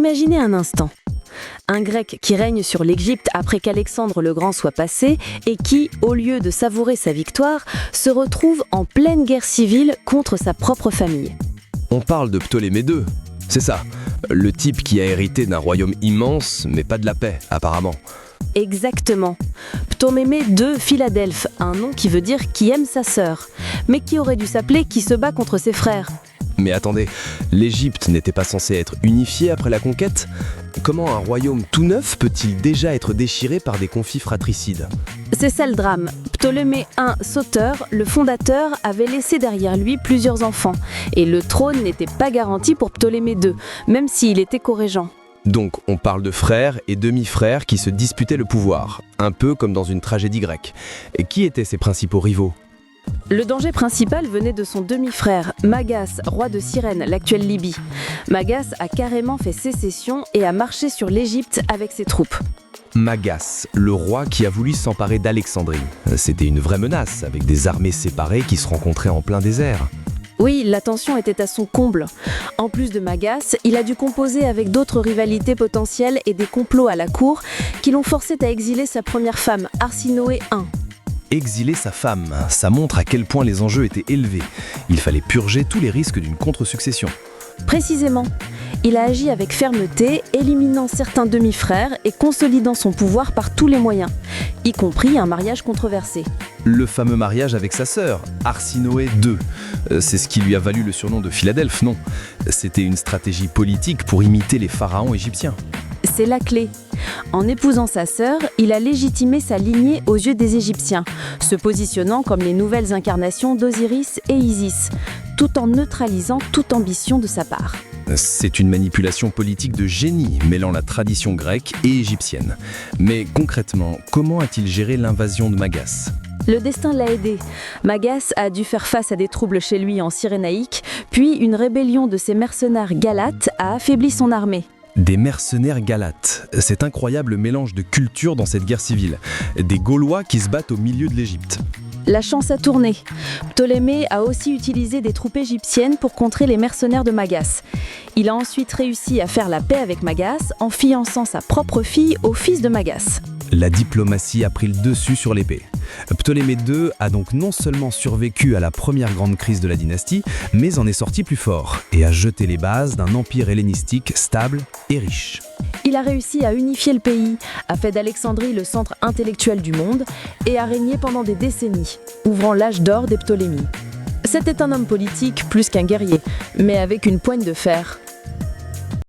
Imaginez un instant. Un Grec qui règne sur l'Égypte après qu'Alexandre le Grand soit passé et qui, au lieu de savourer sa victoire, se retrouve en pleine guerre civile contre sa propre famille. On parle de Ptolémée II, c'est ça. Le type qui a hérité d'un royaume immense, mais pas de la paix, apparemment. Exactement. Ptolémée II Philadelphe, un nom qui veut dire qui aime sa sœur, mais qui aurait dû s'appeler qui se bat contre ses frères. Mais attendez, l'Égypte n'était pas censée être unifiée après la conquête? Comment un royaume tout neuf peut-il déjà être déchiré par des conflits fratricides? C'est ça le drame. Ptolémée I Sauteur, le fondateur, avait laissé derrière lui plusieurs enfants, et le trône n'était pas garanti pour Ptolémée II, même s'il était co-régent. Donc on parle de frères et demi-frères qui se disputaient le pouvoir, un peu comme dans une tragédie grecque. Et qui étaient ses principaux rivaux? Le danger principal venait de son demi-frère, Magas, roi de Cyrène, l'actuelle Libye. Magas a carrément fait sécession et a marché sur l'Égypte avec ses troupes. Magas, le roi qui a voulu s'emparer d'Alexandrie. C'était une vraie menace, avec des armées séparées qui se rencontraient en plein désert. Oui, la tension était à son comble. En plus de Magas, il a dû composer avec d'autres rivalités potentielles et des complots à la cour qui l'ont forcé à exiler sa première femme, Arsinoé I. Exiler sa femme, ça montre à quel point les enjeux étaient élevés. Il fallait purger tous les risques d'une contre-succession. Précisément, il a agi avec fermeté, éliminant certains demi-frères et consolidant son pouvoir par tous les moyens, y compris un mariage controversé. Le fameux mariage avec sa sœur, Arsinoé II. C'est ce qui lui a valu le surnom de Philadelphe, non? C'était une stratégie politique pour imiter les pharaons égyptiens. C'est la clé. En épousant sa sœur, il a légitimé sa lignée aux yeux des Égyptiens, se positionnant comme les nouvelles incarnations d'Osiris et Isis, tout en neutralisant toute ambition de sa part. C'est une manipulation politique de génie, mêlant la tradition grecque et égyptienne. Mais concrètement, comment a-t-il géré l'invasion de Magas? Le destin l'a aidé. Magas a dû faire face à des troubles chez lui en Cyrénaïque, puis une rébellion de ses mercenaires galates a affaibli son armée. Des mercenaires galates. C'est incroyable mélange de cultures dans cette guerre civile. Des Gaulois qui se battent au milieu de l'Égypte. La chance a tourné. Ptolémée a aussi utilisé des troupes égyptiennes pour contrer les mercenaires de Magas. Il a ensuite réussi à faire la paix avec Magas en fiançant sa propre fille au fils de Magas. La diplomatie a pris le dessus sur l'épée. Ptolémée II a donc non seulement survécu à la première grande crise de la dynastie, mais en est sorti plus fort et a jeté les bases d'un empire hellénistique stable et riche. Il a réussi à unifier le pays, a fait d'Alexandrie le centre intellectuel du monde et a régné pendant des décennies, ouvrant l'âge d'or des Ptolémies. C'était un homme politique plus qu'un guerrier, mais avec une poigne de fer.